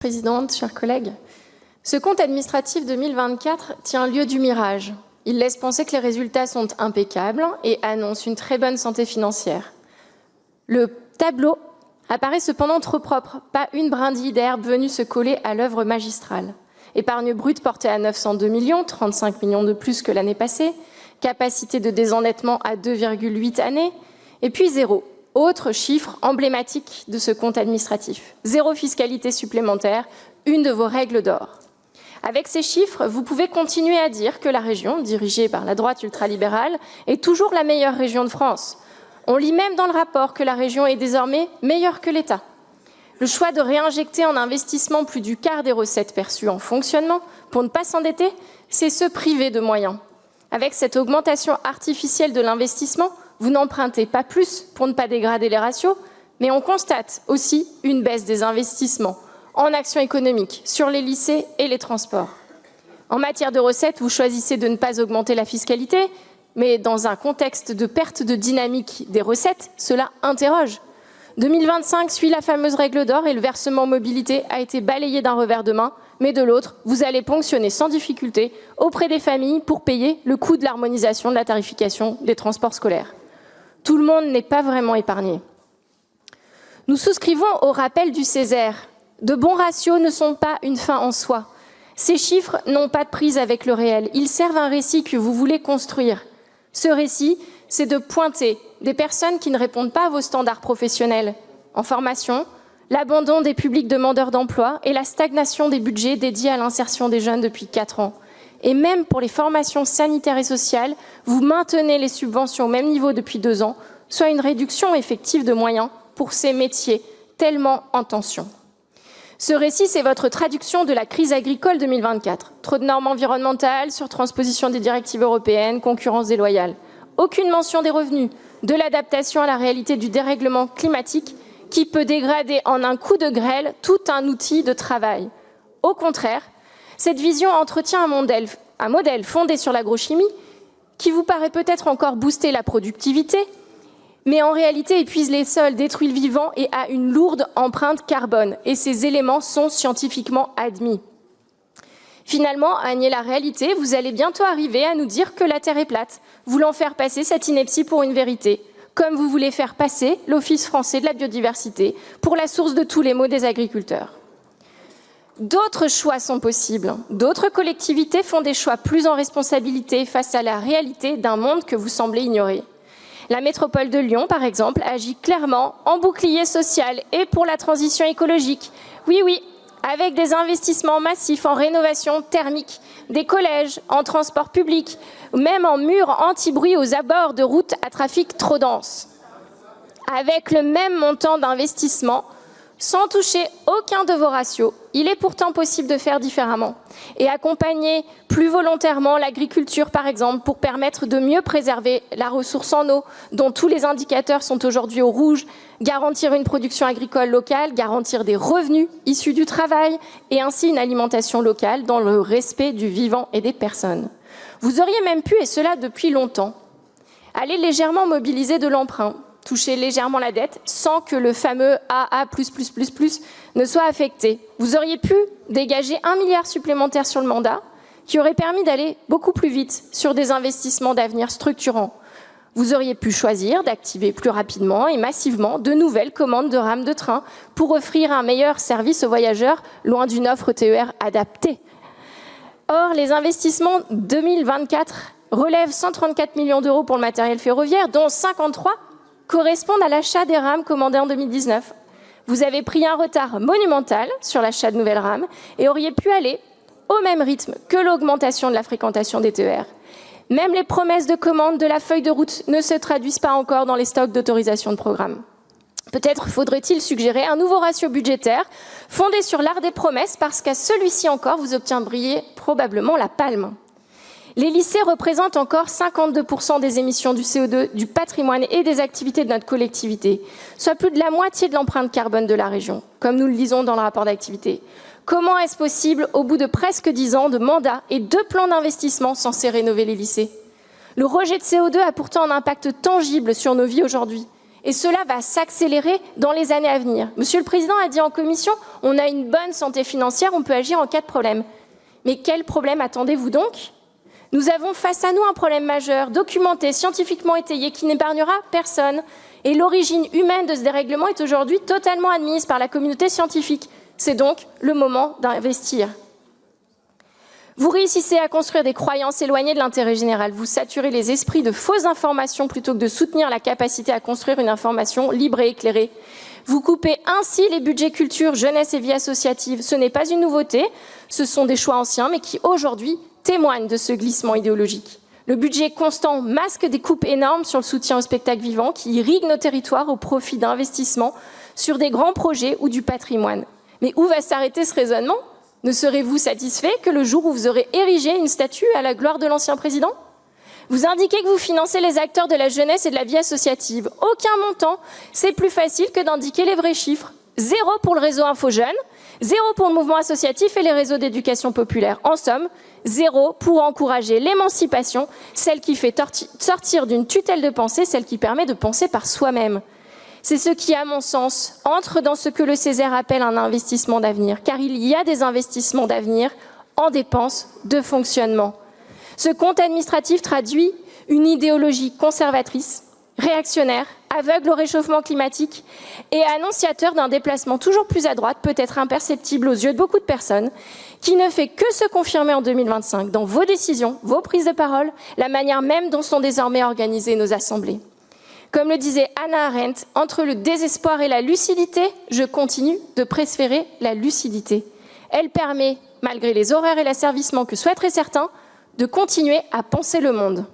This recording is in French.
Présidente, chers collègues, ce compte administratif 2024 tient lieu du mirage. Il laisse penser que les résultats sont impeccables et annonce une très bonne santé financière. Le tableau apparaît cependant trop propre, pas une brindille d'herbe venue se coller à l'œuvre magistrale. Épargne brute portée à 902 millions, 35 millions de plus que l'année passée, capacité de désendettement à 2,8 années, et puis zéro. Autre chiffre emblématique de ce compte administratif. Zéro fiscalité supplémentaire, une de vos règles d'or. Avec ces chiffres, vous pouvez continuer à dire que la région, dirigée par la droite ultralibérale, est toujours la meilleure région de France. On lit même dans le rapport que la région est désormais meilleure que l'État. Le choix de réinjecter en investissement plus du quart des recettes perçues en fonctionnement pour ne pas s'endetter, c'est se priver de moyens. Avec cette augmentation artificielle de l'investissement, vous n'empruntez pas plus pour ne pas dégrader les ratios, mais on constate aussi une baisse des investissements en action économique sur les lycées et les transports. En matière de recettes, vous choisissez de ne pas augmenter la fiscalité, mais dans un contexte de perte de dynamique des recettes, cela interroge. 2025 suit la fameuse règle d'or et le versement mobilité a été balayé d'un revers de main, mais de l'autre, vous allez ponctionner sans difficulté auprès des familles pour payer le coût de l'harmonisation de la tarification des transports scolaires. Tout le monde n'est pas vraiment épargné. Nous souscrivons au rappel du Césaire. De bons ratios ne sont pas une fin en soi. Ces chiffres n'ont pas de prise avec le réel. Ils servent un récit que vous voulez construire. Ce récit, c'est de pointer des personnes qui ne répondent pas à vos standards professionnels en formation, l'abandon des publics demandeurs d'emploi et la stagnation des budgets dédiés à l'insertion des jeunes depuis 4 ans. Et même pour les formations sanitaires et sociales, vous maintenez les subventions au même niveau depuis 2 ans, soit une réduction effective de moyens pour ces métiers tellement en tension. Ce récit, c'est votre traduction de la crise agricole 2024. Trop de normes environnementales, surtransposition des directives européennes, concurrence déloyale. Aucune mention des revenus, de l'adaptation à la réalité du dérèglement climatique qui peut dégrader en un coup de grêle tout un outil de travail. Au contraire, cette vision entretient un modèle fondé sur l'agrochimie qui vous paraît peut-être encore booster la productivité, mais en réalité épuise les sols, détruit le vivant et a une lourde empreinte carbone. Et ces éléments sont scientifiquement admis. Finalement, à nier la réalité, vous allez bientôt arriver à nous dire que la Terre est plate, voulant faire passer cette ineptie pour une vérité, comme vous voulez faire passer l'Office français de la biodiversité pour la source de tous les maux des agriculteurs. D'autres choix sont possibles. D'autres collectivités font des choix plus en responsabilité face à la réalité d'un monde que vous semblez ignorer. La métropole de Lyon, par exemple, agit clairement en bouclier social et pour la transition écologique. Oui, avec des investissements massifs en rénovation thermique, des collèges, en transport public, même en murs anti-bruit aux abords de routes à trafic trop dense. Avec le même montant d'investissement, sans toucher aucun de vos ratios, il est pourtant possible de faire différemment et accompagner plus volontairement l'agriculture, par exemple, pour permettre de mieux préserver la ressource en eau, dont tous les indicateurs sont aujourd'hui au rouge, garantir une production agricole locale, garantir des revenus issus du travail et ainsi une alimentation locale dans le respect du vivant et des personnes. Vous auriez même pu, et cela depuis longtemps, aller légèrement mobiliser de l'emprunt, toucher légèrement la dette sans que le fameux AA+++ ne soit affecté. Vous auriez pu dégager 1 milliard supplémentaire sur le mandat qui aurait permis d'aller beaucoup plus vite sur des investissements d'avenir structurants. Vous auriez pu choisir d'activer plus rapidement et massivement de nouvelles commandes de rames de train pour offrir un meilleur service aux voyageurs loin d'une offre TER adaptée. Or, les investissements 2024 relèvent 134 millions d'euros pour le matériel ferroviaire, dont 53 correspondent à l'achat des rames commandées en 2019. Vous avez pris un retard monumental sur l'achat de nouvelles rames et auriez pu aller au même rythme que l'augmentation de la fréquentation des TER. Même les promesses de commande de la feuille de route ne se traduisent pas encore dans les stocks d'autorisation de programme. Peut-être faudrait-il suggérer un nouveau ratio budgétaire fondé sur l'art des promesses parce qu'à celui-ci encore, vous obtiendriez probablement la palme. Les lycées représentent encore 52% des émissions du CO2, du patrimoine et des activités de notre collectivité, soit plus de la moitié de l'empreinte carbone de la région, comme nous le lisons dans le rapport d'activité. Comment est-ce possible, au bout de presque 10 ans de mandat et 2 plans d'investissement censés rénover les lycées? Le rejet de CO2 a pourtant un impact tangible sur nos vies aujourd'hui. Et cela va s'accélérer dans les années à venir. Monsieur le Président a dit en commission, on a une bonne santé financière, on peut agir en cas de problème. Mais quel problème attendez-vous donc ? Nous avons face à nous un problème majeur, documenté, scientifiquement étayé, qui n'épargnera personne. Et l'origine humaine de ce dérèglement est aujourd'hui totalement admise par la communauté scientifique. C'est donc le moment d'investir. Vous réussissez à construire des croyances éloignées de l'intérêt général. Vous saturez les esprits de fausses informations plutôt que de soutenir la capacité à construire une information libre et éclairée. Vous coupez ainsi les budgets culture, jeunesse et vie associative. Ce n'est pas une nouveauté, ce sont des choix anciens, mais qui aujourd'hui témoignent de ce glissement idéologique. Le budget constant masque des coupes énormes sur le soutien au spectacle vivant qui irrigue nos territoires au profit d'investissements sur des grands projets ou du patrimoine. Mais où va s'arrêter ce raisonnement ? Ne serez-vous satisfait que le jour où vous aurez érigé une statue à la gloire de l'ancien président ? Vous indiquez que vous financez les acteurs de la jeunesse et de la vie associative. Aucun montant, c'est plus facile que d'indiquer les vrais chiffres. 0 pour le réseau Info Jeunes, 0 pour le mouvement associatif et les réseaux d'éducation populaire. En somme, 0 pour encourager l'émancipation, celle qui fait sortir d'une tutelle de pensée, celle qui permet de penser par soi-même. C'est ce qui, à mon sens, entre dans ce que le Césaire appelle un investissement d'avenir, car il y a des investissements d'avenir en dépenses de fonctionnement. Ce compte administratif traduit une idéologie conservatrice, réactionnaire, aveugle au réchauffement climatique et annonciateur d'un déplacement toujours plus à droite, peut-être imperceptible aux yeux de beaucoup de personnes, qui ne fait que se confirmer en 2025 dans vos décisions, vos prises de parole, la manière même dont sont désormais organisées nos assemblées. Comme le disait Hannah Arendt, entre le désespoir et la lucidité, je continue de préférer la lucidité. Elle permet, malgré les horaires et l'asservissement que souhaiteraient certains, de continuer à penser le monde.